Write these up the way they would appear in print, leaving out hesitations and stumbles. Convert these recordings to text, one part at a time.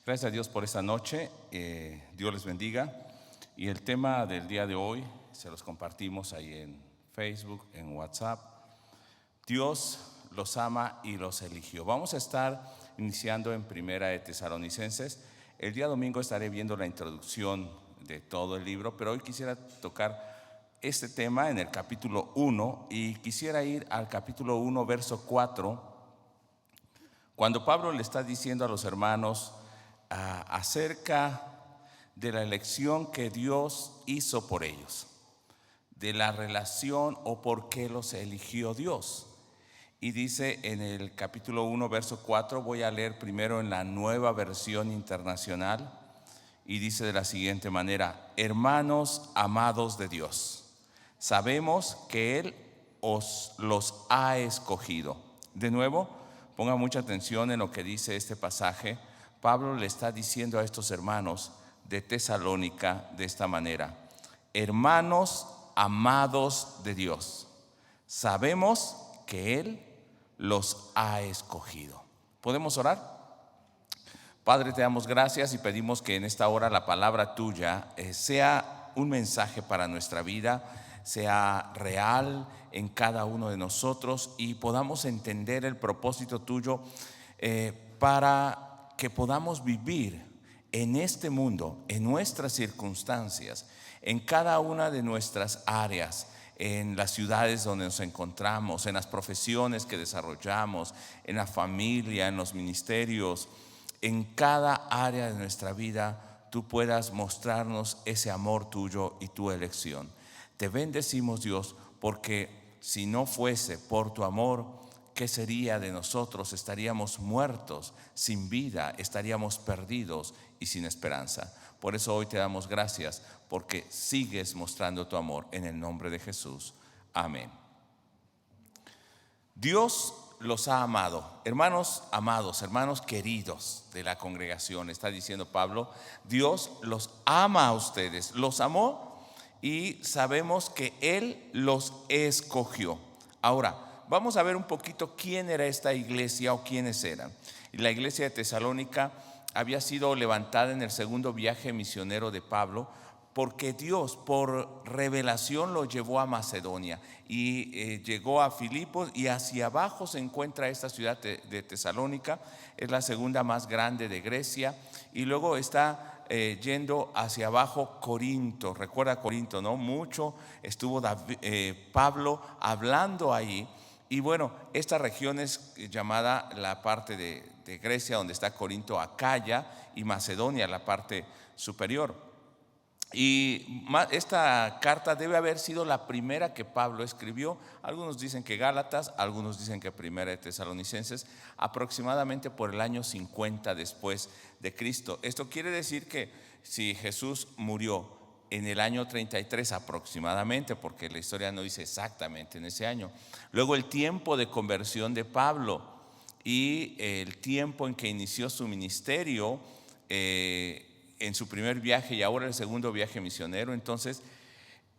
Gracias a Dios por esta noche. Dios les bendiga. Y el tema del día de hoy se los compartimos ahí en Facebook, en WhatsApp. Dios los ama y los eligió. Vamos a estar iniciando en Primera de Tesalonicenses. El día domingo estaré viendo la introducción de todo el libro, pero hoy quisiera tocar este tema en el capítulo 1 y quisiera ir al capítulo 1, verso 4, cuando Pablo le está diciendo a los hermanos acerca de la elección que Dios hizo por ellos, de la relación o por qué los eligió Dios. Y dice en el capítulo 1, verso 4, voy a leer primero en la Nueva Versión Internacional, y dice de la siguiente manera: hermanos amados de Dios, sabemos que Él los ha escogido. De nuevo, ponga mucha atención en lo que dice este pasaje. Pablo le está diciendo a estos hermanos de Tesalónica de esta manera: hermanos amados de Dios, sabemos que Él los ha escogido. ¿Podemos orar? Padre, te damos gracias y pedimos que en esta hora la palabra tuya sea un mensaje para nuestra vida, sea real en cada uno de nosotros y podamos entender el propósito tuyo para que podamos vivir en este mundo, en nuestras circunstancias, en cada una de nuestras áreas, en las ciudades donde nos encontramos, en las profesiones que desarrollamos, en la familia, en los ministerios, en cada área de nuestra vida, tú puedas mostrarnos ese amor tuyo y tu elección. Te bendecimos, Dios, porque si no fuese por tu amor, ¿qué sería de nosotros? Estaríamos muertos, sin vida, estaríamos perdidos y sin esperanza. Por eso hoy te damos gracias, porque sigues mostrando tu amor en el nombre de Jesús. Amén. Dios los ha amado. Hermanos amados, hermanos queridos de la congregación, está diciendo Pablo, Dios los ama a ustedes, los amó y sabemos que Él los escogió. Ahora, vamos a ver un poquito quién era esta iglesia o quiénes eran. La iglesia de Tesalónica había sido levantada en el segundo viaje misionero de Pablo, porque Dios por revelación lo llevó a Macedonia y llegó a Filipos, y hacia abajo se encuentra esta ciudad de Tesalónica. Es la segunda más grande de Grecia, y luego está yendo hacia abajo Corinto. Recuerda Corinto, ¿no? Mucho estuvo Pablo hablando ahí. Y bueno, esta región es llamada la parte de Grecia donde está Corinto, Acaya, y Macedonia, la parte superior. Y esta carta debe haber sido la primera que Pablo escribió. Algunos dicen que Gálatas, algunos dicen que Primera de Tesalonicenses, aproximadamente por el año 50 después de Cristo. Esto quiere decir que si Jesús murió en el año 33 aproximadamente, porque la historia no dice exactamente en ese año, luego el tiempo de conversión de Pablo y el tiempo en que inició su ministerio, en su primer viaje y ahora el segundo viaje misionero, entonces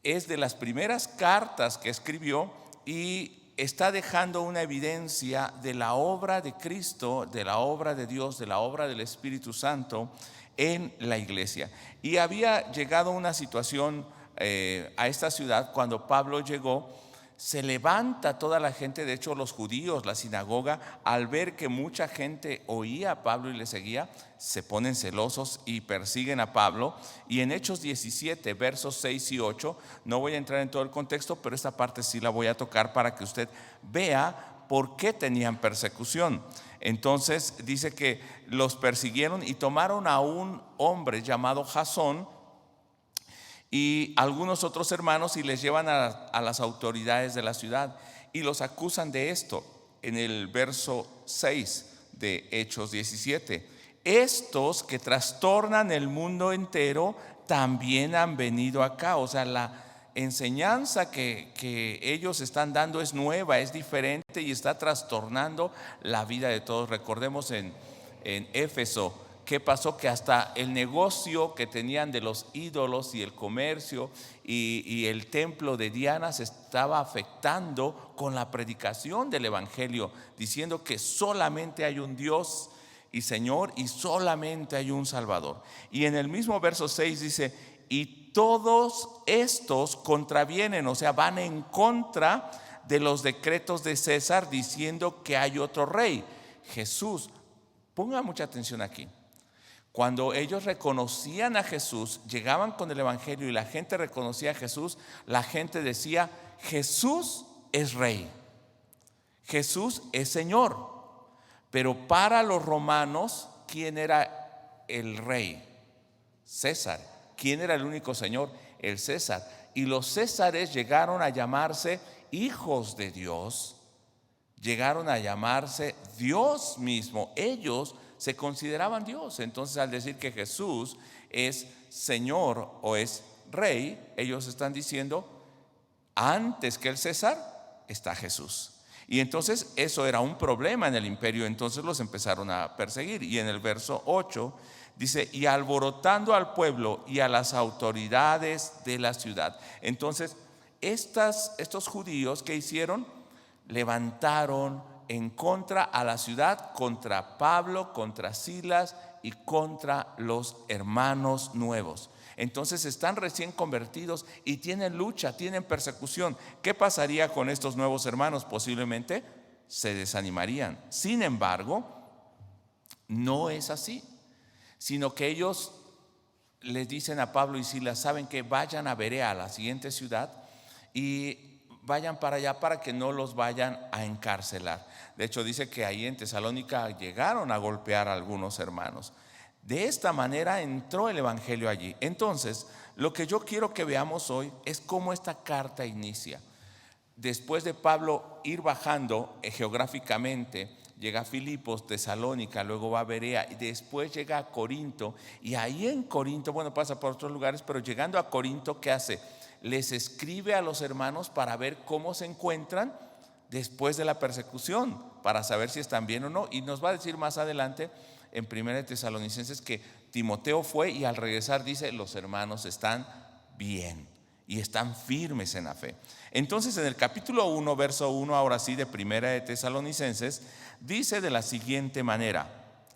es de las primeras cartas que escribió y está dejando una evidencia de la obra de Cristo, de la obra de Dios, de la obra del Espíritu Santo en la iglesia. Y había llegado una situación a esta ciudad cuando Pablo llegó. Se levanta toda la gente, de hecho los judíos, la sinagoga, al ver que mucha gente oía a Pablo y le seguía, se ponen celosos y persiguen a Pablo. Y en Hechos 17, versos 6 y 8, no voy a entrar en todo el contexto, pero esta parte sí la voy a tocar para que usted vea por qué tenían persecución. Entonces dice que los persiguieron y tomaron a un hombre llamado Jasón y algunos otros hermanos y les llevan a las autoridades de la ciudad y los acusan de esto. En el verso 6 de Hechos 17, estos que trastornan el mundo entero también han venido acá. O sea, la enseñanza que ellos están dando es nueva, es diferente y está trastornando la vida de todos. Recordemos en Éfeso, ¿qué pasó? Que hasta el negocio que tenían de los ídolos y el comercio y el templo de Diana se estaba afectando con la predicación del evangelio, diciendo que solamente hay un Dios y Señor, y solamente hay un Salvador. Y en el mismo verso 6 dice, y todos estos contravienen, o sea, van en contra de los decretos de César, diciendo que hay otro rey, Jesús. Ponga mucha atención aquí. Cuando ellos reconocían a Jesús, llegaban con el evangelio y la gente reconocía a Jesús, la gente decía, Jesús es rey, Jesús es Señor. Pero para los romanos, ¿quién era el rey? César. ¿Quién era el único Señor? El César. Y los césares llegaron a llamarse hijos de Dios, llegaron a llamarse Dios mismo. Ellos se consideraban Dios. Entonces, al decir que Jesús es Señor o es Rey, ellos están diciendo, antes que el César está Jesús. Y entonces eso era un problema en el imperio, entonces los empezaron a perseguir. Y en el verso 8 dice, y alborotando al pueblo y a las autoridades de la ciudad. Entonces estos judíos que hicieron, levantaron en contra a la ciudad, contra Pablo, contra Silas y contra los hermanos nuevos. Entonces están recién convertidos y tienen lucha, tienen persecución. ¿Qué pasaría con estos nuevos hermanos? Posiblemente se desanimarían. Sin embargo, no es así, sino que ellos les dicen a Pablo y Silas, saben que vayan a Berea, a la siguiente ciudad, y vayan para allá para que no los vayan a encarcelar. De hecho dice que ahí en Tesalónica llegaron a golpear a algunos hermanos. De esta manera entró el evangelio allí. Entonces, lo que yo quiero que veamos hoy es cómo esta carta inicia. Después de Pablo ir bajando geográficamente, llega a Filipos, Tesalónica, luego va a Berea y después llega a Corinto. Y ahí en Corinto, bueno, pasa por otros lugares, pero llegando a Corinto, ¿qué hace? Les escribe a los hermanos para ver cómo se encuentran después de la persecución, para saber si están bien o no. Y nos va a decir más adelante en 1 Tesalonicenses que Timoteo fue y al regresar dice, los hermanos están bien y están firmes en la fe. Entonces en el capítulo 1, verso 1, ahora sí, de 1 Tesalonicenses, dice de la siguiente manera.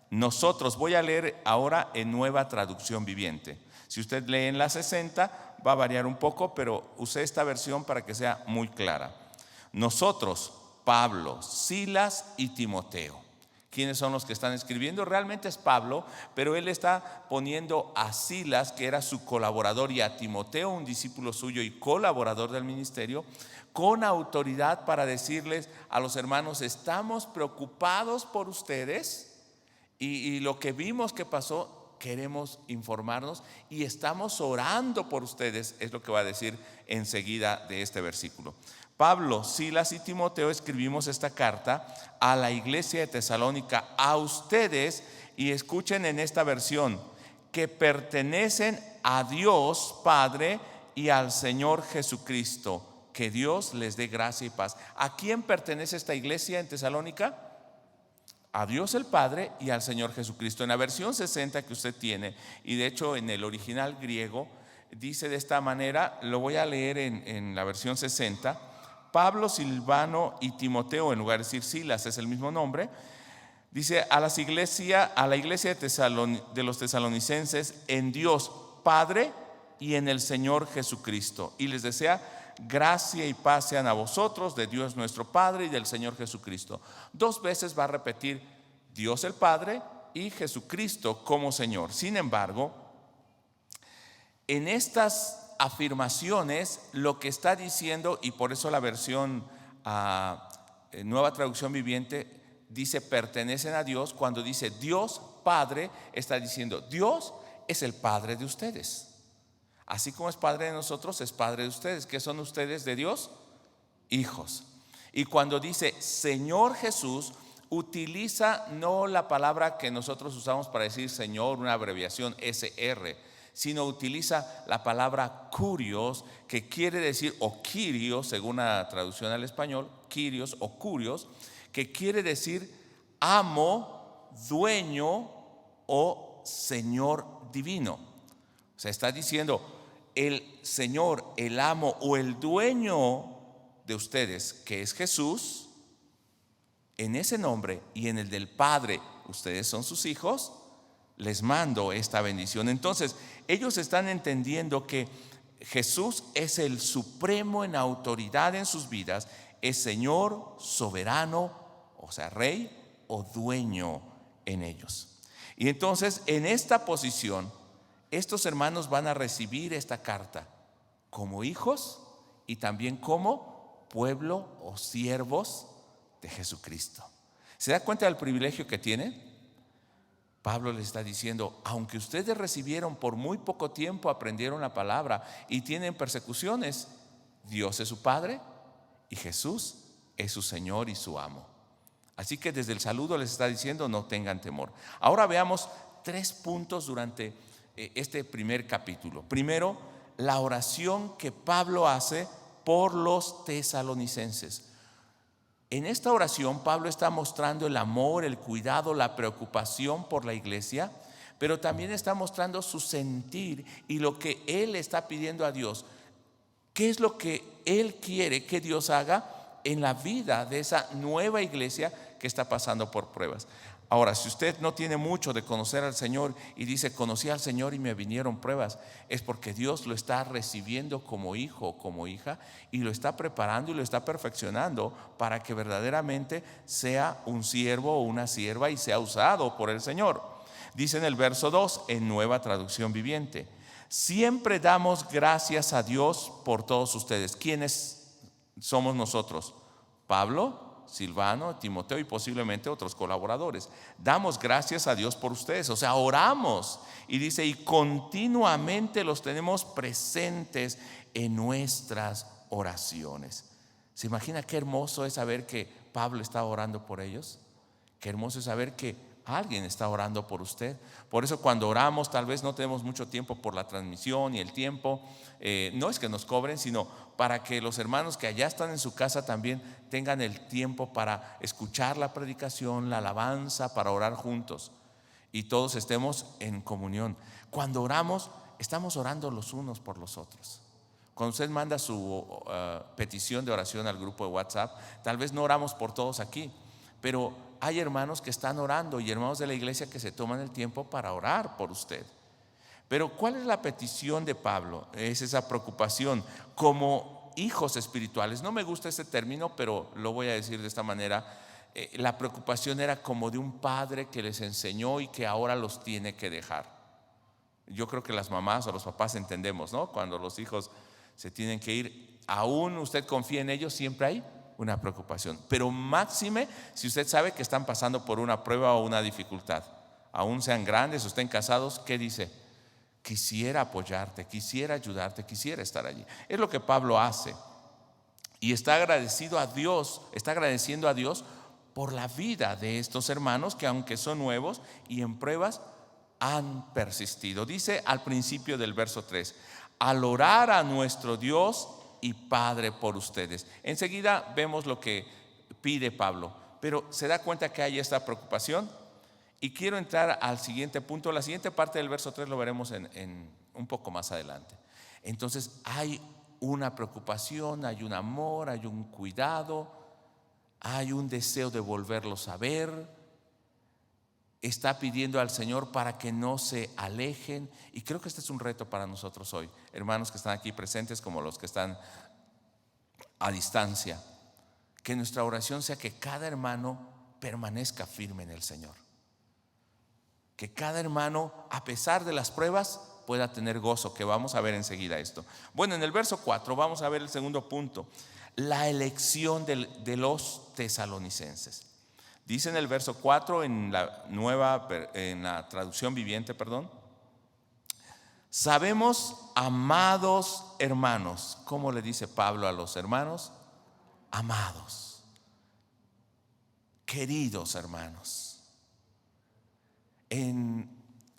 Nosotros, voy a leer ahora en Nueva Traducción Viviente. Si usted lee en la 60 va a variar un poco, pero usé esta versión para que sea muy clara. Nosotros, Pablo, Silas y Timoteo. ¿Quiénes son los que están escribiendo? Realmente es Pablo, pero él está poniendo a Silas, que era su colaborador, y a Timoteo, un discípulo suyo y colaborador del ministerio, con autoridad para decirles a los hermanos, estamos preocupados por ustedes y lo que vimos que pasó, queremos informarnos y estamos orando por ustedes, es lo que va a decir enseguida de este versículo. Pablo, Silas y Timoteo escribimos esta carta a la iglesia de Tesalónica, a ustedes, y escuchen en esta versión, que pertenecen a Dios Padre y al Señor Jesucristo. Que Dios les dé gracia y paz. ¿A quién pertenece esta iglesia en Tesalónica? A Dios el Padre y al Señor Jesucristo. En la versión 60 que usted tiene, y de hecho en el original griego dice de esta manera, lo voy a leer en la versión 60. Pablo, Silvano y Timoteo, en lugar de decir Silas, es el mismo nombre. Dice a la iglesia de los tesalonicenses, en Dios Padre y en el Señor Jesucristo. Y les desea gracia y paz sean a vosotros, de Dios nuestro Padre y del Señor Jesucristo. 2 veces va a repetir Dios el Padre y Jesucristo como Señor. Sin embargo, en estas afirmaciones lo que está diciendo, y por eso la versión Nueva Traducción Viviente dice pertenecen a Dios, cuando dice Dios Padre está diciendo Dios es el Padre de ustedes, así como es Padre de nosotros, es Padre de ustedes. ¿Qué son ustedes de Dios? Hijos. Y cuando dice Señor Jesús, utiliza no la palabra que nosotros usamos para decir Señor, una abreviación SR, sino utiliza la palabra curios, que quiere decir, o kyrios, según la traducción al español, kyrios o curios, que quiere decir amo, dueño o señor divino. O sea, está diciendo el Señor, el amo o el dueño de ustedes, que es Jesús, en ese nombre y en el del Padre ustedes son sus hijos, les mando esta bendición. Entonces, ellos están entendiendo que Jesús es el supremo en autoridad en sus vidas, es Señor, soberano, o sea, rey o dueño en ellos. Y entonces, en esta posición, estos hermanos van a recibir esta carta como hijos y también como pueblo o siervos de Jesucristo. ¿Se da cuenta del privilegio que tienen? Pablo les está diciendo, aunque ustedes recibieron por muy poco tiempo, aprendieron la palabra y tienen persecuciones, Dios es su Padre y Jesús es su Señor y su amo. Así que desde el saludo les está diciendo, no tengan temor. Ahora veamos 3 puntos durante este primer capítulo. Primero, la oración que Pablo hace por los tesalonicenses. En esta oración Pablo está mostrando el amor, el cuidado, la preocupación por la iglesia, pero también está mostrando su sentir y lo que él está pidiendo a Dios. ¿Qué es lo que él quiere que Dios haga en la vida de esa nueva iglesia que está pasando por pruebas? Ahora, si usted no tiene mucho de conocer al Señor y dice, conocí al Señor y me vinieron pruebas, es porque Dios lo está recibiendo como hijo o como hija y lo está preparando y lo está perfeccionando para que verdaderamente sea un siervo o una sierva y sea usado por el Señor. Dice en el verso 2, en Nueva Traducción Viviente, siempre damos gracias a Dios por todos ustedes. ¿Quiénes somos nosotros? Pablo, Silvano, Timoteo y posiblemente otros colaboradores. Damos gracias a Dios por ustedes, o sea, oramos. Y dice, y continuamente los tenemos presentes en nuestras oraciones. ¿Se imagina qué hermoso es saber que Pablo está orando por ellos? Qué hermoso es saber que alguien está orando por usted. Por eso cuando oramos tal vez no tenemos mucho tiempo por la transmisión y el tiempo. No es que nos cobren, sino para que los hermanos que allá están en su casa también tengan el tiempo para escuchar la predicación, la alabanza, para orar juntos y todos estemos en comunión. Cuando oramos, estamos orando los unos por los otros. Cuando usted manda su petición de oración al grupo de WhatsApp, tal vez no oramos por todos aquí, pero hay hermanos que están orando y hermanos de la iglesia que se toman el tiempo para orar por usted. Pero ¿cuál es la petición de Pablo? Es esa preocupación como hijos espirituales. No me gusta ese término, pero lo voy a decir de esta manera. La preocupación era como de un padre que les enseñó y que ahora los tiene que dejar. Yo creo que las mamás o los papás entendemos, ¿no? Cuando los hijos se tienen que ir, aún usted confía en ellos, siempre hay una preocupación. Pero máxime si usted sabe que están pasando por una prueba o una dificultad. Aún sean grandes o estén casados, ¿qué dice? Quisiera apoyarte, quisiera ayudarte, quisiera estar allí. Es lo que Pablo hace. Y está agradecido a Dios, está agradeciendo a Dios por la vida de estos hermanos que aunque son nuevos y en pruebas han persistido. Dice al principio del verso 3, al orar a nuestro Dios y Padre por ustedes. Enseguida vemos lo que pide Pablo, pero se da cuenta que hay esta preocupación. Y quiero entrar al siguiente punto. La siguiente parte del verso 3 lo veremos en un poco más adelante. Entonces hay una preocupación, hay un amor, hay un cuidado, hay un deseo de volverlos a ver. Está pidiendo al Señor para que no se alejen. Y creo que este es un reto para nosotros hoy, hermanos que están aquí presentes como los que están a distancia. Que nuestra oración sea que cada hermano permanezca firme en el Señor. Que cada hermano, a pesar de las pruebas, pueda tener gozo, que vamos a ver enseguida esto. Bueno, en el verso 4 vamos a ver el segundo punto, la elección de los tesalonicenses. Dice en el verso 4 en la traducción viviente, sabemos, amados hermanos. ¿Cómo le dice Pablo a los hermanos? Amados, queridos hermanos. En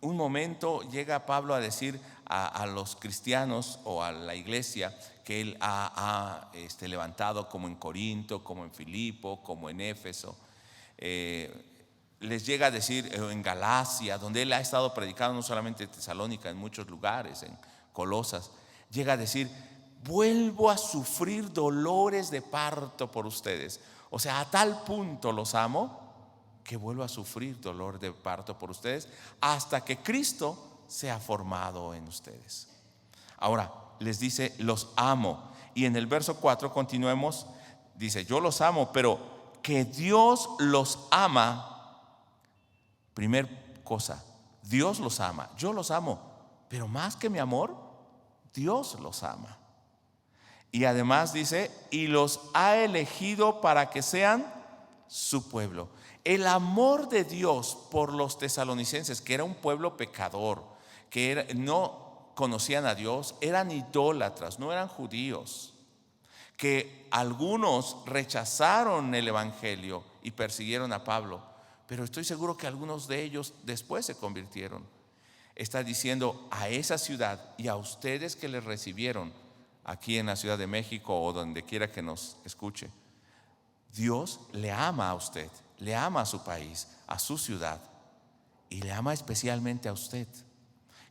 un momento llega Pablo a decir a los cristianos o a la iglesia que él ha levantado, como en Corinto, como en Filipo, como en Éfeso. Les llega a decir en Galacia, donde él ha estado predicando, no solamente en Tesalónica, en muchos lugares, en Colosas. Llega a decir, vuelvo a sufrir dolores de parto por ustedes. O sea, a tal punto los amo que vuelva a sufrir dolor de parto por ustedes hasta que Cristo sea formado en ustedes. Ahora les dice, los amo. Y en el verso 4 continuemos, dice, yo los amo, pero que Dios los ama. Primer cosa, Dios los ama, yo los amo, pero más que mi amor, Dios los ama. Y además dice, y los ha elegido para que sean su pueblo. El amor de Dios por los tesalonicenses, que era un pueblo pecador, que no conocían a Dios, eran idólatras, no eran judíos, que algunos rechazaron el evangelio y persiguieron a Pablo, pero estoy seguro que algunos de ellos después se convirtieron. Está diciendo a esa ciudad y a ustedes que les recibieron aquí en la Ciudad de México o donde quiera que nos escuche, Dios le ama a usted, le ama a su país, a su ciudad, y le ama especialmente a usted,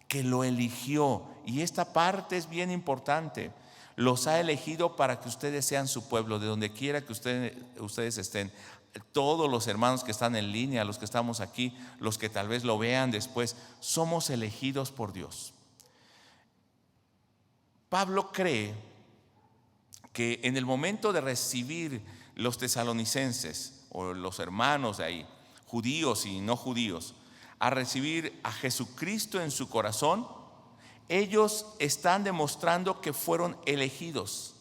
que lo eligió. Y esta parte es bien importante. Los ha elegido para que ustedes sean su pueblo, de donde quiera que ustedes estén. Todos los hermanos que están en línea, los que estamos aquí, los que tal vez lo vean después, somos elegidos por Dios. Pablo cree que en el momento de recibir los tesalonicenses o los hermanos de ahí, judíos y no judíos, a recibir a Jesucristo en su corazón, ellos están demostrando que fueron elegidos.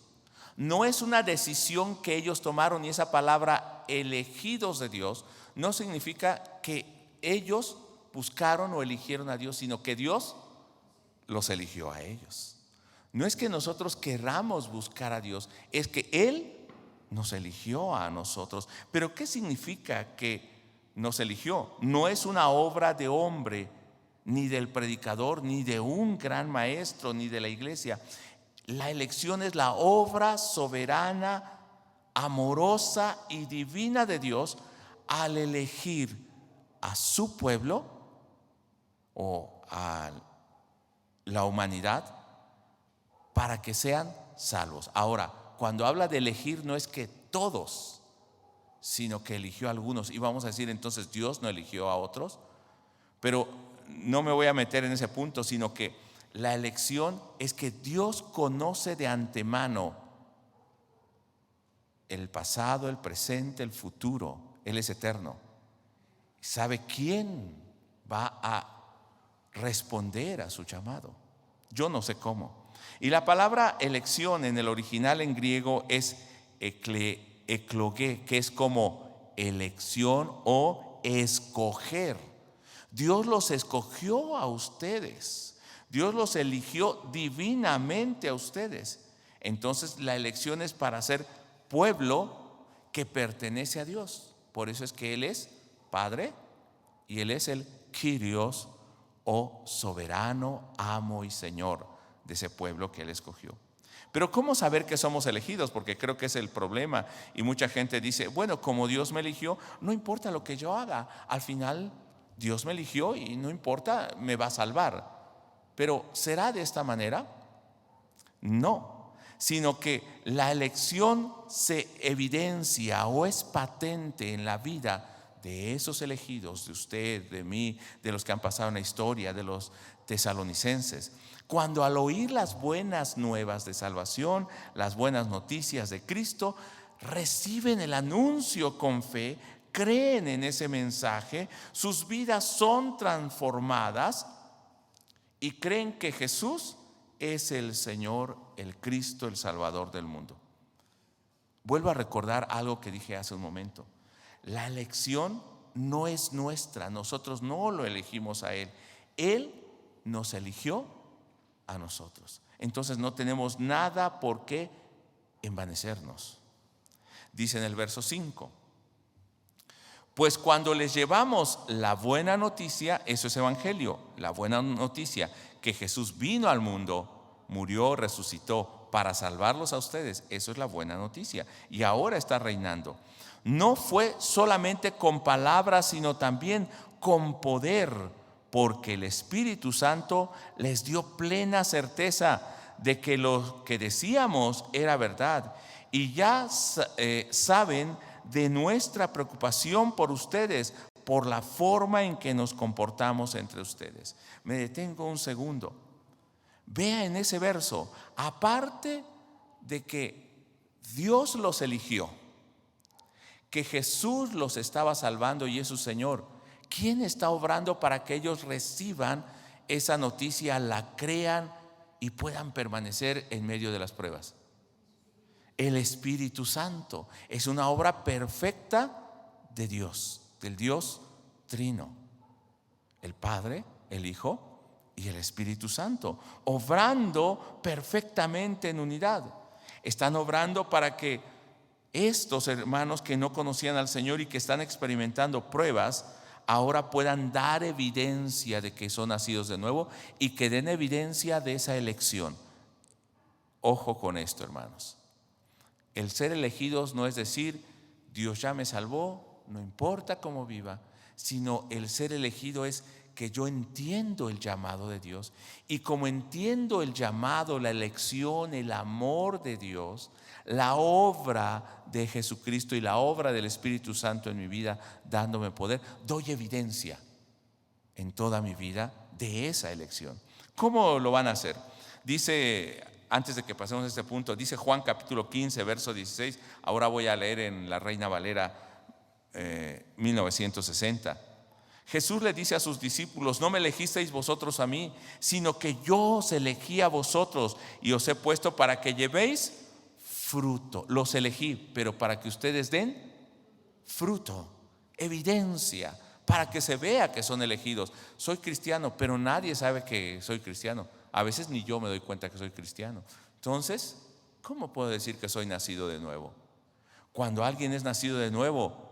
No es una decisión que ellos tomaron, y esa palabra elegidos de Dios no significa que ellos buscaron o eligieron a Dios, sino que Dios los eligió a ellos. No es que nosotros querramos buscar a Dios, es que Él nos eligió a nosotros. Pero ¿qué significa que nos eligió? No es una obra de hombre, ni del predicador, ni de un gran maestro, ni de la iglesia. La elección es la obra soberana, amorosa y divina de Dios al elegir a su pueblo o a la humanidad para que sean salvos. Ahora, cuando habla de elegir, no es que todos, sino que eligió a algunos. Y vamos a decir entonces, Dios no eligió a otros, pero no me voy a meter en ese punto, sino que la elección es que Dios conoce de antemano el pasado, el presente, el futuro. Él es eterno. Sabe quién va a responder a su llamado. Yo no sé cómo. Y la palabra elección en el original en griego es ekloge, que es como elección o escoger. Dios los escogió a ustedes. Dios los eligió divinamente a ustedes. Entonces la elección es para ser pueblo que pertenece a Dios. Por eso es que Él es Padre y Él es el Kyrios o soberano, amo y Señor de ese pueblo que Él escogió. Pero ¿cómo saber que somos elegidos? Porque creo que es el problema. Y mucha gente dice, bueno, como Dios me eligió, no importa lo que yo haga, al final Dios me eligió y no importa, me va a salvar. Pero ¿será de esta manera? No, sino que la elección se evidencia o es patente en la vida de esos elegidos, de usted, de mí, de los que han pasado en la historia, de los tesalonicenses. Cuando al oír las buenas nuevas de salvación, las buenas noticias de Cristo, reciben el anuncio con fe, creen en ese mensaje, sus vidas son transformadas y creen que Jesús es el Señor, el Cristo, el Salvador del mundo. Vuelvo a recordar algo que dije hace un momento. La elección no es nuestra, nosotros no lo elegimos a Él. Él nos eligió a nosotros. Entonces no tenemos nada por qué envanecernos. Dice en el verso 5: pues cuando les llevamos la buena noticia, eso es evangelio, la buena noticia, que Jesús vino al mundo, murió, resucitó para salvarlos a ustedes, eso es la buena noticia, y ahora está reinando. No fue solamente con palabras, sino también con poder, porque el Espíritu Santo les dio plena certeza de que lo que decíamos era verdad. Y ya saben de nuestra preocupación por ustedes, por la forma en que nos comportamos entre ustedes. Me detengo un segundo. Vea en ese verso, aparte de que Dios los eligió, que Jesús los estaba salvando y es su Señor, ¿quién está obrando para que ellos reciban esa noticia, la crean y puedan permanecer en medio de las pruebas? El Espíritu Santo. Es una obra perfecta de Dios, del Dios Trino, el Padre, el Hijo y el Espíritu Santo, obrando perfectamente en unidad. Están obrando para que estos hermanos que no conocían al Señor y que están experimentando pruebas, ahora puedan dar evidencia de que son nacidos de nuevo y que den evidencia de esa elección. Ojo con esto, hermanos. El ser elegidos no es decir, Dios ya me salvó, no importa cómo viva, sino el ser elegido es que yo entiendo el llamado de Dios, y como entiendo el llamado, la elección, el amor de Dios, la obra de Jesucristo y la obra del Espíritu Santo en mi vida, dándome poder, doy evidencia en toda mi vida de esa elección. ¿Cómo lo van a hacer? Dice, antes de que pasemos a este punto, dice Juan capítulo 15, verso 16. Ahora voy a leer en la Reina Valera 1960. Jesús le dice a sus discípulos: no me elegisteis vosotros a mí, sino que yo os elegí a vosotros y os he puesto para que llevéis fruto. Los elegí, pero para que ustedes den fruto, evidencia, para que se vea que son elegidos. Soy cristiano, pero nadie sabe que soy cristiano. A veces ni yo me doy cuenta que soy cristiano. Entonces, ¿cómo puedo decir que soy nacido de nuevo? Cuando alguien es nacido de nuevo,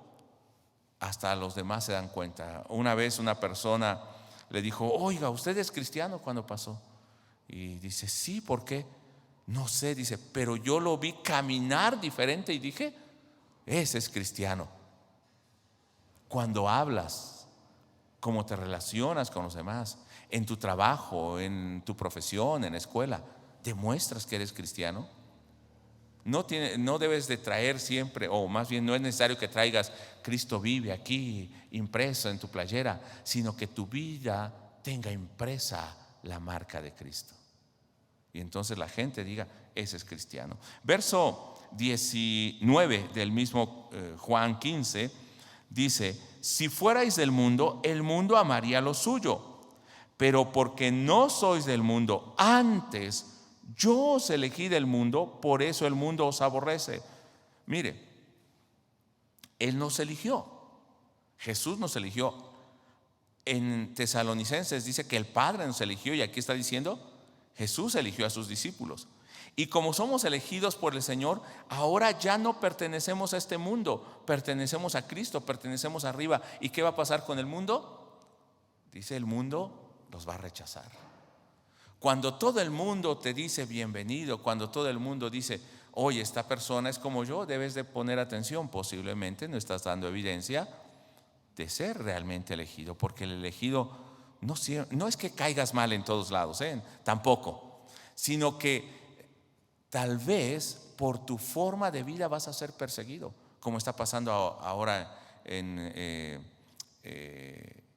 hasta los demás se dan cuenta. Una vez una persona le dijo: oiga, ¿usted es cristiano? Cuando pasó, y dice: sí, ¿por qué? No sé, dice, pero yo lo vi caminar diferente y dije: ese es cristiano. Cuando hablas, cómo te relacionas con los demás, en tu trabajo, en tu profesión, en la escuela, demuestras que eres cristiano. No debes de traer siempre, o más bien no es necesario que traigas Cristo vive aquí impreso en tu playera, sino que tu vida tenga impresa la marca de Cristo. Y entonces la gente diga: ese es cristiano. Verso 19 del mismo Juan 15 dice: si fuerais del mundo, el mundo amaría lo suyo, pero porque no sois del mundo, antes yo os elegí del mundo, por eso el mundo os aborrece. Mire, Él nos eligió, Jesús nos eligió. En Tesalonicenses dice que el Padre nos eligió, y aquí está diciendo: Jesús eligió a sus discípulos. Y como somos elegidos por el Señor, ahora ya no pertenecemos a este mundo, pertenecemos a Cristo, pertenecemos arriba. ¿Y qué va a pasar con el mundo? Dice: el mundo los va a rechazar. Cuando todo el mundo te dice bienvenido, cuando todo el mundo dice: oye, esta persona es como yo, debes de poner atención. Posiblemente no estás dando evidencia de ser realmente elegido, porque el elegido no es que caigas mal en todos lados, tampoco, sino que tal vez por tu forma de vida vas a ser perseguido, como está pasando ahora en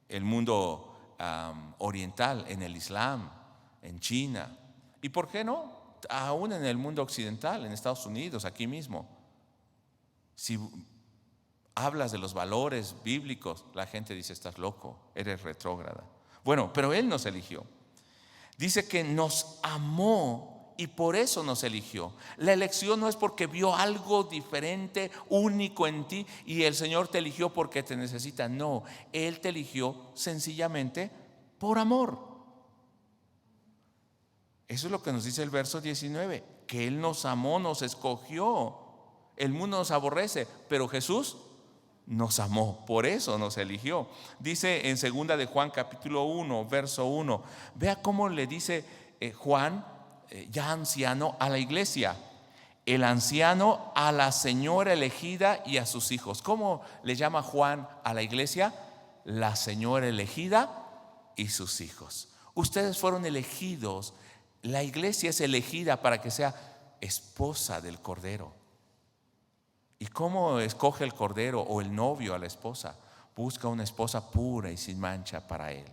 el mundo oriental, en el Islam, en China, y por qué no, aún en el mundo occidental, en Estados Unidos, aquí mismo. Si hablas de los valores bíblicos, la gente dice: estás loco, eres retrógrada. Bueno, pero Él nos eligió. Dice que nos amó y por eso nos eligió. La elección no es porque vio algo diferente, único en ti, y el Señor te eligió porque te necesita. No, Él te eligió sencillamente por amor. Eso es lo que nos dice el verso 19, que Él nos amó, nos escogió. El mundo nos aborrece, pero Jesús nos amó, por eso nos eligió. Dice en segunda de Juan capítulo 1, verso 1. Vea cómo le dice Juan, ya anciano, a la iglesia: el anciano a la señora elegida y a sus hijos. ¿Cómo le llama Juan a la iglesia? La señora elegida y sus hijos. Ustedes fueron elegidos. La iglesia es elegida para que sea esposa del Cordero. ¿Y cómo escoge el cordero o el novio a la esposa? Busca una esposa pura y sin mancha para él.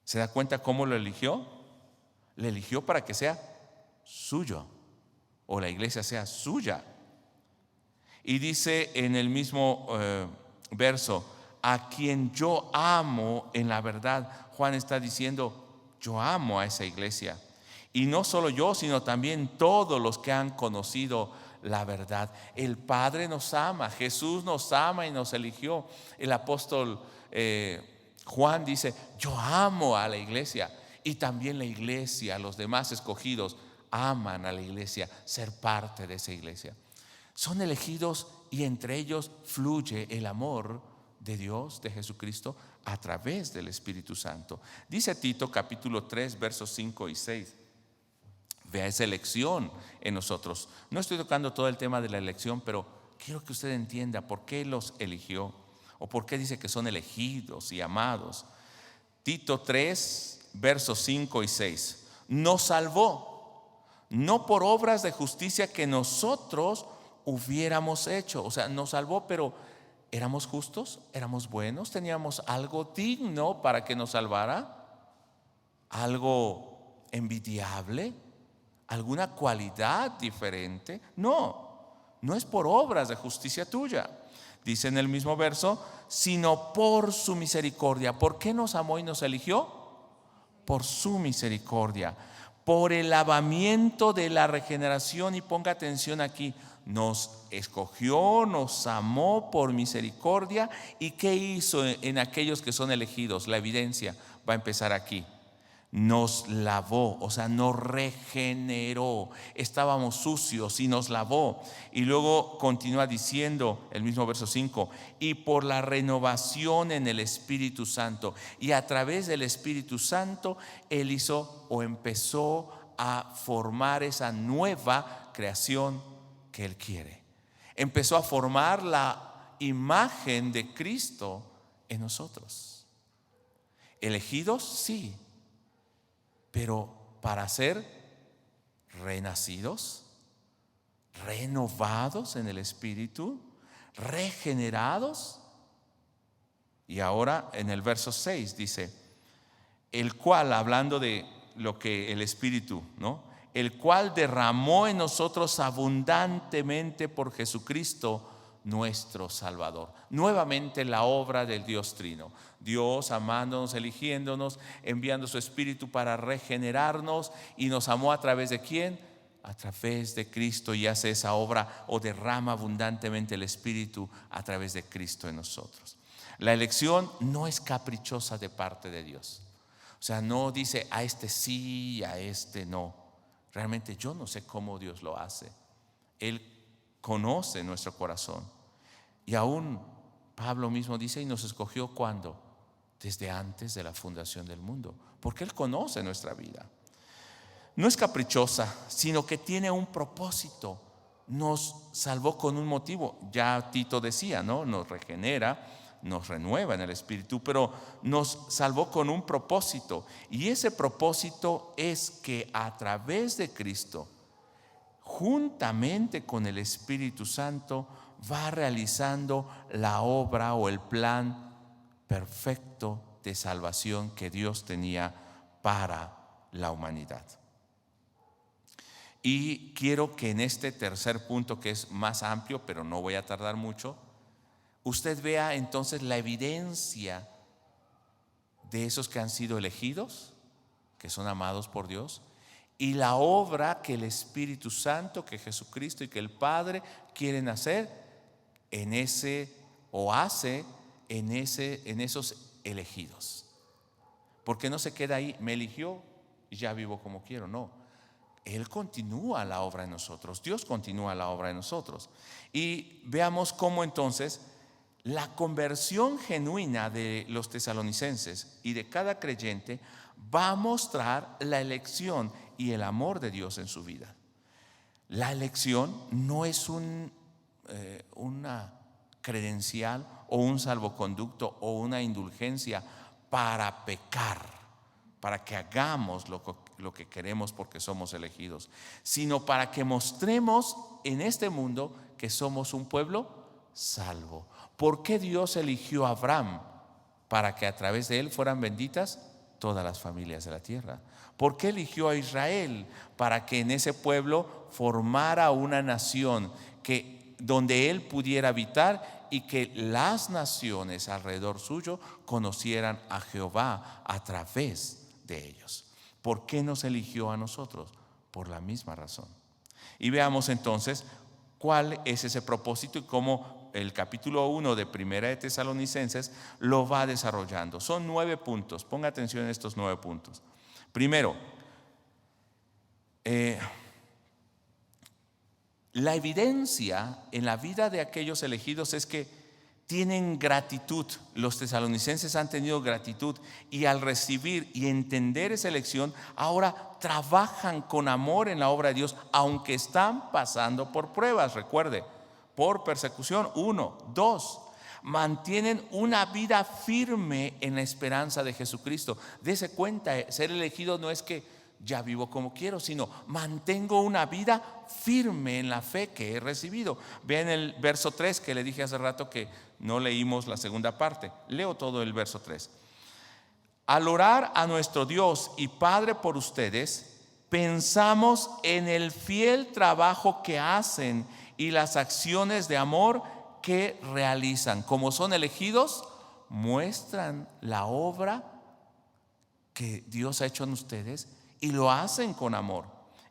¿Se da cuenta cómo lo eligió? Le eligió para que sea suyo, o la iglesia sea suya. Y dice en el mismo verso, a quien yo amo en la verdad. Juan está diciendo, yo amo a esa iglesia. Y no solo yo, sino también todos los que han conocido la verdad. El Padre nos ama, Jesús nos ama y nos eligió. El apóstol Juan dice, yo amo a la iglesia. Y también la iglesia, los demás escogidos, aman a la iglesia, ser parte de esa iglesia. Son elegidos y entre ellos fluye el amor de Dios, de Jesucristo, a través del Espíritu Santo. Dice Tito capítulo 3 versos 5 y 6. Vea esa elección en nosotros. No estoy tocando todo el tema de la elección, pero quiero que usted entienda por qué los eligió, o por qué dice que son elegidos y amados. Tito 3 versos 5 y 6. Nos salvó, no por obras de justicia que nosotros hubiéramos hecho. O sea, nos salvó, pero ¿éramos justos? ¿Éramos buenos? ¿Teníamos algo digno para que nos salvara? ¿Algo envidiable? ¿Alguna cualidad diferente? No, no es por obras de justicia tuya. Dice en el mismo verso, sino por su misericordia. ¿Por qué nos amó y nos eligió? Por su misericordia, por el lavamiento de la regeneración. Y ponga atención aquí, nos escogió, nos amó por misericordia. ¿Y qué hizo en aquellos que son elegidos? La evidencia va a empezar aquí. Nos lavó, o sea, nos regeneró. Estábamos sucios y nos lavó. Y luego continúa diciendo el mismo verso 5, y por la renovación en el Espíritu Santo. Y a través del Espíritu Santo Él hizo o empezó a formar esa nueva creación que Él quiere. Empezó a formar la imagen de Cristo en nosotros. Elegidos, sí, pero para ser renacidos, renovados en el Espíritu, regenerados. Y ahora en el verso 6 dice, el cual, hablando de lo que el Espíritu, ¿no? El cual derramó en nosotros abundantemente por Jesucristo nuestro Salvador. Nuevamente la obra del Dios Trino. Dios amándonos, eligiéndonos, enviando su Espíritu para regenerarnos. Y nos amó a través de ¿quién? A través de Cristo, y hace esa obra o derrama abundantemente el Espíritu a través de Cristo en nosotros. La elección no es caprichosa de parte de Dios. O sea, no dice a este sí, a este no. Realmente yo no sé cómo Dios lo hace. Él conoce nuestro corazón. Y aún Pablo mismo dice, y nos escogió ¿cuándo? Desde antes de la fundación del mundo, porque Él conoce nuestra vida. No es caprichosa, sino que tiene un propósito. Nos salvó con un motivo. Ya Tito decía, ¿no? Nos regenera, nos renueva en el Espíritu, pero nos salvó con un propósito. Y ese propósito es que a través de Cristo, juntamente con el Espíritu Santo, va realizando la obra o el plan perfecto de salvación que Dios tenía para la humanidad. Y quiero que en este tercer punto, que es más amplio, pero no voy a tardar mucho, usted vea entonces la evidencia de esos que han sido elegidos, que son amados por Dios, y la obra que el Espíritu Santo, que Jesucristo y que el Padre quieren hacer en ese, o hace en esos elegidos. Porque no se queda ahí, me eligió y ya vivo como quiero. No, Él continúa la obra en nosotros. Dios continúa la obra en nosotros. Y veamos cómo entonces la conversión genuina de los tesalonicenses y de cada creyente va a mostrar la elección y el amor de Dios en su vida. La elección no es una credencial o un salvoconducto o una indulgencia para pecar, para que hagamos lo que queremos porque somos elegidos, sino para que mostremos en este mundo que somos un pueblo salvo. ¿Por qué Dios eligió a Abraham? Para que a través de él fueran benditas todas las familias de la tierra. ¿Por qué eligió a Israel? Para que en ese pueblo formara una nación donde él pudiera habitar y que las naciones alrededor suyo conocieran a Jehová a través de ellos. ¿Por qué nos eligió a nosotros? Por la misma razón. Y veamos entonces cuál es ese propósito y cómo el capítulo 1 de Primera de Tesalonicenses lo va desarrollando. Son 9 puntos. Ponga atención en estos 9 puntos. Primero, la evidencia en la vida de aquellos elegidos es que tienen gratitud. Los tesalonicenses han tenido gratitud y al recibir y entender esa elección, ahora trabajan con amor en la obra de Dios, aunque están pasando por pruebas. Recuerde, por persecución, 1, 2, mantienen una vida firme en la esperanza de Jesucristo. Dese cuenta, ser elegido no es que ya vivo como quiero, sino mantengo una vida firme en la fe que he recibido. Vean el verso 3 que le dije hace rato que no leímos la segunda parte. Leo todo el verso 3. Al orar a nuestro Dios y Padre por ustedes, pensamos en el fiel trabajo que hacen y las acciones de amor que realizan. Como son elegidos, muestran la obra que Dios ha hecho en ustedes y lo hacen con amor.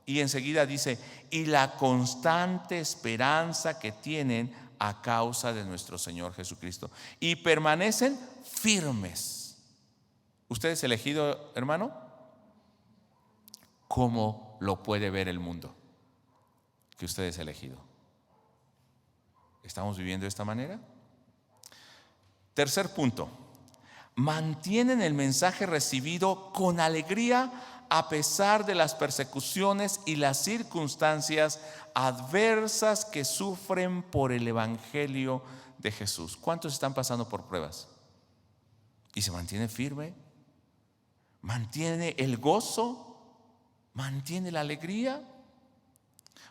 Y enseguida dice, y la constante esperanza que tienen a causa de nuestro Señor Jesucristo. Y permanecen firmes. ¿Usted es elegido, hermano? ¿Cómo lo puede ver el mundo que usted es elegido? ¿Estamos viviendo de esta manera? Tercer punto, mantienen el mensaje recibido con alegría a pesar de las persecuciones y las circunstancias adversas que sufren por el Evangelio de Jesús. ¿Cuántos están pasando por pruebas? Y se mantiene firme, mantiene el gozo, mantiene la alegría.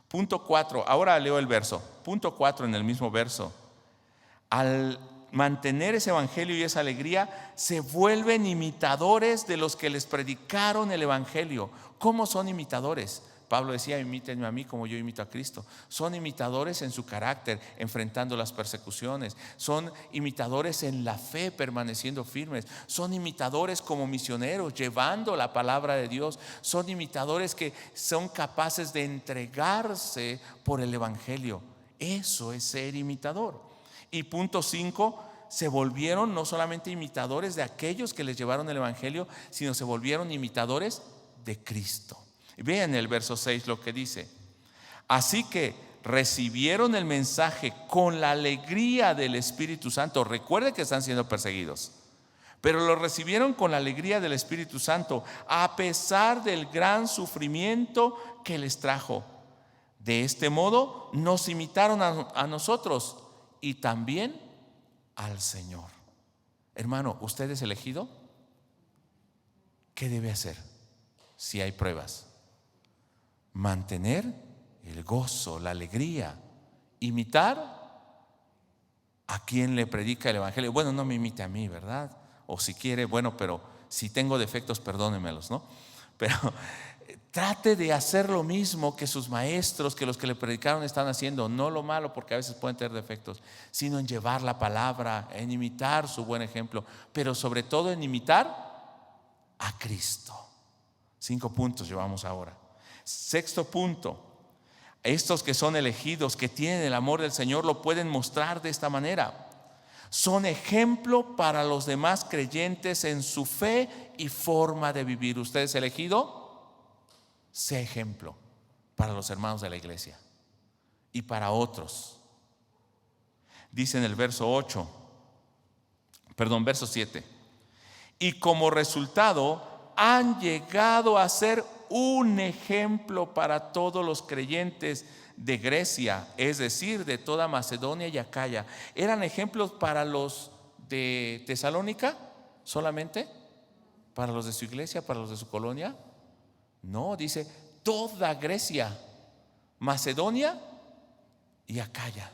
Punto 4, ahora leo el verso. Punto 4 en el mismo verso. Al mantener ese evangelio y esa alegría, se vuelven imitadores de los que les predicaron el evangelio. ¿Cómo son imitadores? Pablo decía, imítenme a mí como yo imito a Cristo. Son imitadores en su carácter, enfrentando las persecuciones. Son imitadores en la fe, permaneciendo firmes. Son imitadores como misioneros, llevando la palabra de Dios. Son imitadores que son capaces de entregarse por el evangelio. Eso es ser imitador. Y punto 5, se volvieron no solamente imitadores de aquellos que les llevaron el evangelio, sino se volvieron imitadores de Cristo. Vean el verso 6 lo que dice. Así que recibieron el mensaje con la alegría del Espíritu Santo. Recuerde que están siendo perseguidos, pero lo recibieron con la alegría del Espíritu Santo, a pesar del gran sufrimiento que les trajo. De este modo nos imitaron a nosotros y también al Señor. Hermano, ¿usted es elegido? ¿Qué debe hacer si hay pruebas? Mantener el gozo, la alegría, imitar a quien le predica el evangelio. Bueno, no me imite a mí, ¿verdad? O si quiere, bueno, pero si tengo defectos, perdónemelos, ¿no? Pero trate de hacer lo mismo que sus maestros, que los que le predicaron están haciendo. No lo malo, porque a veces pueden tener defectos, sino en llevar la palabra, en imitar su buen ejemplo, pero sobre todo en imitar a Cristo. 5 puntos llevamos ahora. Sexto punto, estos que son elegidos, que tienen el amor del Señor, lo pueden mostrar de esta manera. Son ejemplo para los demás creyentes en su fe y forma de vivir. ¿Usted es elegido? Sea ejemplo para los hermanos de la iglesia y para otros. Dice en el verso 7: y como resultado han llegado a ser un ejemplo para todos los creyentes de Grecia, es decir, de toda Macedonia y Acaya. ¿Eran ejemplos para los de Tesalónica solamente? ¿Para los de su iglesia, para los de su colonia? No, dice toda Grecia, Macedonia y acalla.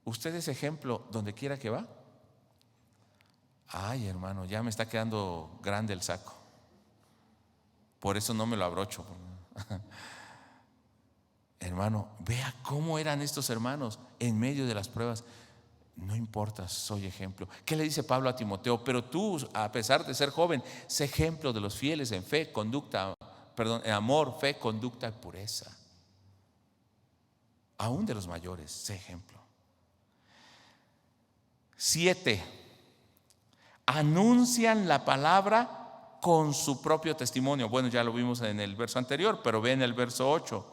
¿Usted es ejemplo donde quiera que va? Ay, hermano, ya me está quedando grande el saco, por eso no me lo abrocho. Hermano, vea cómo eran estos hermanos en medio de las pruebas. No importa, soy ejemplo. ¿Qué le dice Pablo a Timoteo? Pero tú, a pesar de ser joven, sé ejemplo de los fieles en fe, en amor, fe, conducta y pureza. Aún de los mayores, sé ejemplo. 7. Anuncian la palabra con su propio testimonio. Bueno, ya lo vimos en el verso anterior, pero ve en el verso 8.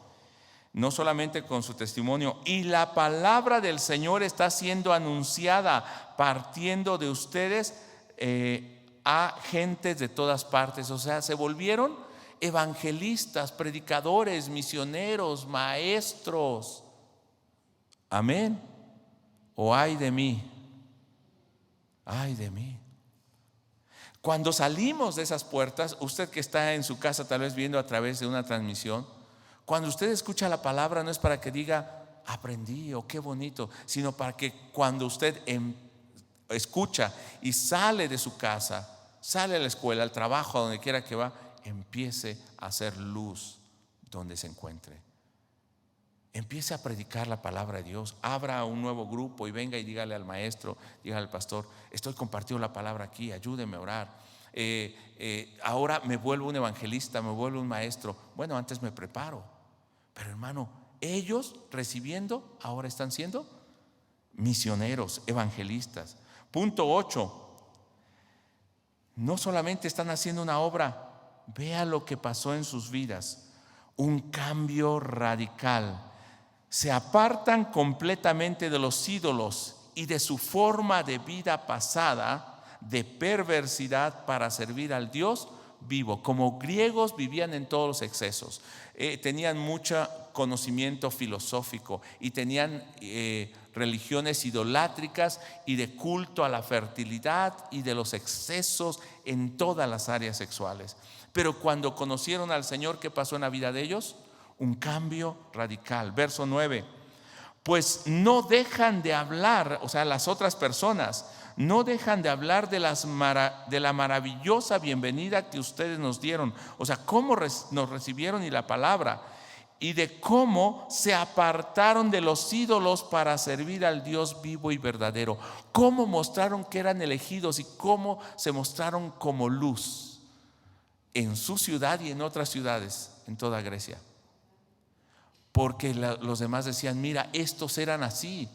No solamente con su testimonio, y la palabra del Señor está siendo anunciada partiendo de ustedes a gentes de todas partes. O sea, se volvieron evangelistas, predicadores, misioneros, maestros. Amén. O ay de mí, ay de mí. Cuando salimos de esas puertas, usted que está en su casa tal vez viendo a través de una transmisión, cuando usted escucha la palabra, no es para que diga aprendí o qué bonito, sino para que cuando usted escucha y sale de su casa, sale a la escuela, al trabajo, a donde quiera que va, empiece a hacer luz donde se encuentre. Empiece a predicar la palabra de Dios. Abra un nuevo grupo y venga y dígale al maestro, dígale al pastor: estoy compartiendo la palabra aquí, ayúdeme a orar. Ahora me vuelvo un evangelista, me vuelvo un maestro. Bueno, antes me preparo. Pero hermano, ellos recibiendo ahora están siendo misioneros, evangelistas. Punto 8. No solamente están haciendo una obra, vea lo que pasó en sus vidas. Un cambio radical. Se apartan completamente de los ídolos y de su forma de vida pasada de perversidad para servir al Dios vivo. Como griegos vivían en todos los excesos, tenían mucho conocimiento filosófico y tenían religiones idolátricas y de culto a la fertilidad y de los excesos en todas las áreas sexuales. Pero cuando conocieron al Señor, ¿qué pasó en la vida de ellos? Un cambio radical. Verso 9. Pues no dejan de hablar, o sea, las otras personas no dejan de hablar de la maravillosa bienvenida que ustedes nos dieron. O sea, cómo nos recibieron y la palabra, y de cómo se apartaron de los ídolos para servir al Dios vivo y verdadero. Cómo mostraron que eran elegidos y cómo se mostraron como luz en su ciudad y en otras ciudades en toda Grecia. Porque los demás decían: mira, estos eran así,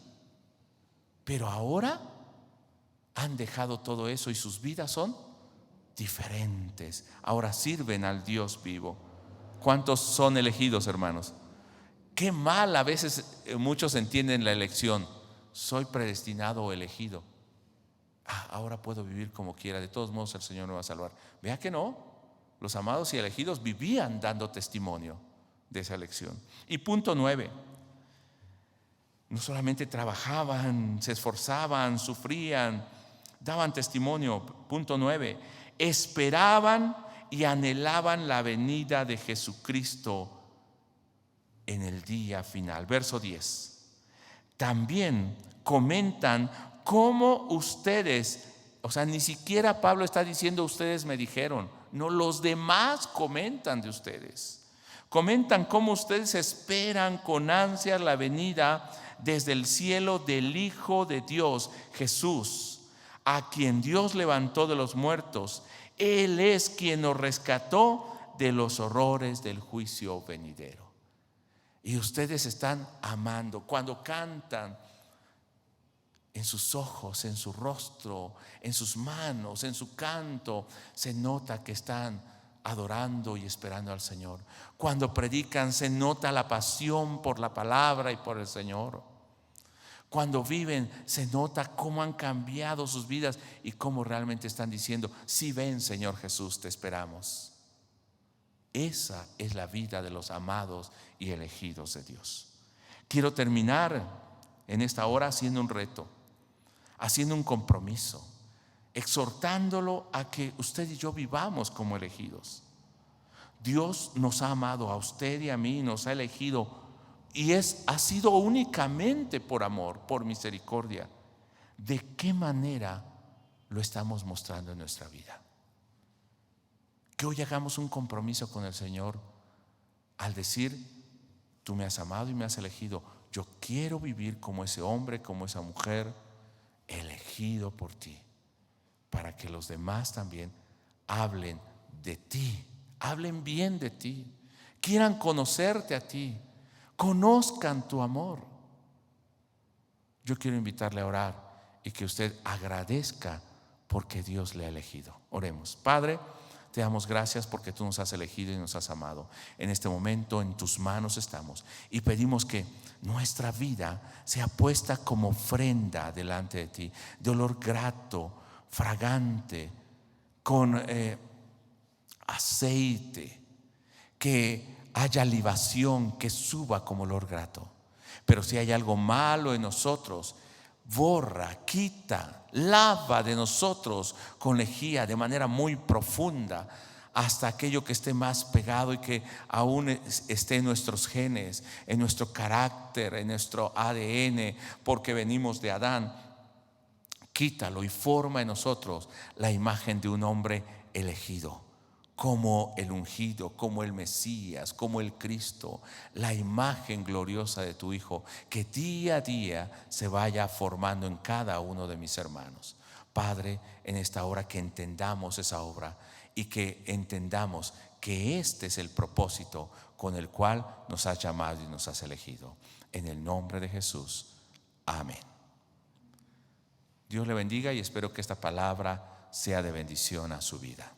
pero ahora han dejado todo eso y sus vidas son diferentes. Ahora sirven al Dios vivo. ¿Cuántos son elegidos, hermanos? Qué mal a veces muchos entienden la elección. Soy predestinado o elegido. Ahora puedo vivir como quiera, de todos modos el Señor me va a salvar. Vea que no. Los amados y elegidos vivían dando testimonio de esa elección. Y punto 9. No solamente trabajaban, se esforzaban, sufrían, daban testimonio. Punto 9. Esperaban y anhelaban la venida de Jesucristo en el día final. Verso 10. También comentan cómo ustedes, o sea, ni siquiera Pablo está diciendo ustedes me dijeron, no, los demás comentan de ustedes. Comentan cómo ustedes esperan con ansias la venida desde el cielo del Hijo de Dios, Jesús, a quien Dios levantó de los muertos. Él es quien nos rescató de los horrores del juicio venidero. Y ustedes están amando. Cuando cantan, en sus ojos, en su rostro, en sus manos, en su canto, se nota que están adorando y esperando al Señor. Cuando predican, se nota la pasión por la palabra y por el Señor. Cuando viven, se nota cómo han cambiado sus vidas y cómo realmente están diciendo: sí, ven, Señor Jesús, te esperamos. Esa es la vida de los amados y elegidos de Dios. Quiero terminar en esta hora haciendo un reto, haciendo un compromiso, exhortándolo a que usted y yo vivamos como elegidos. Dios nos ha amado a usted y a mí, nos ha elegido y ha sido únicamente por amor, por misericordia. ¿De qué manera lo estamos mostrando en nuestra vida? Que hoy hagamos un compromiso con el Señor al decir: tú me has amado y me has elegido. Yo quiero vivir como ese hombre, como esa mujer, elegido por ti, para que los demás también hablen de ti, hablen bien de ti, quieran conocerte a ti, conozcan tu amor. Yo quiero invitarle a orar y que usted agradezca porque Dios le ha elegido. Oremos. Padre, te damos gracias porque tú nos has elegido y nos has amado. En este momento en tus manos estamos y pedimos que nuestra vida sea puesta como ofrenda delante de ti, de olor grato, fragante, con aceite, que haya libación que suba como olor grato. Pero si hay algo malo en nosotros, borra, quita, lava de nosotros con lejía de manera muy profunda, hasta aquello que esté más pegado y que aún esté en nuestros genes, en nuestro carácter, en nuestro ADN, porque venimos de Adán. Quítalo y forma en nosotros la imagen de un hombre elegido, como el ungido, como el Mesías, como el Cristo, la imagen gloriosa de tu Hijo, que día a día se vaya formando en cada uno de mis hermanos. Padre, en esta hora que entendamos esa obra y que entendamos que este es el propósito con el cual nos has llamado y nos has elegido. En el nombre de Jesús, amén. Dios le bendiga y espero que esta palabra sea de bendición a su vida.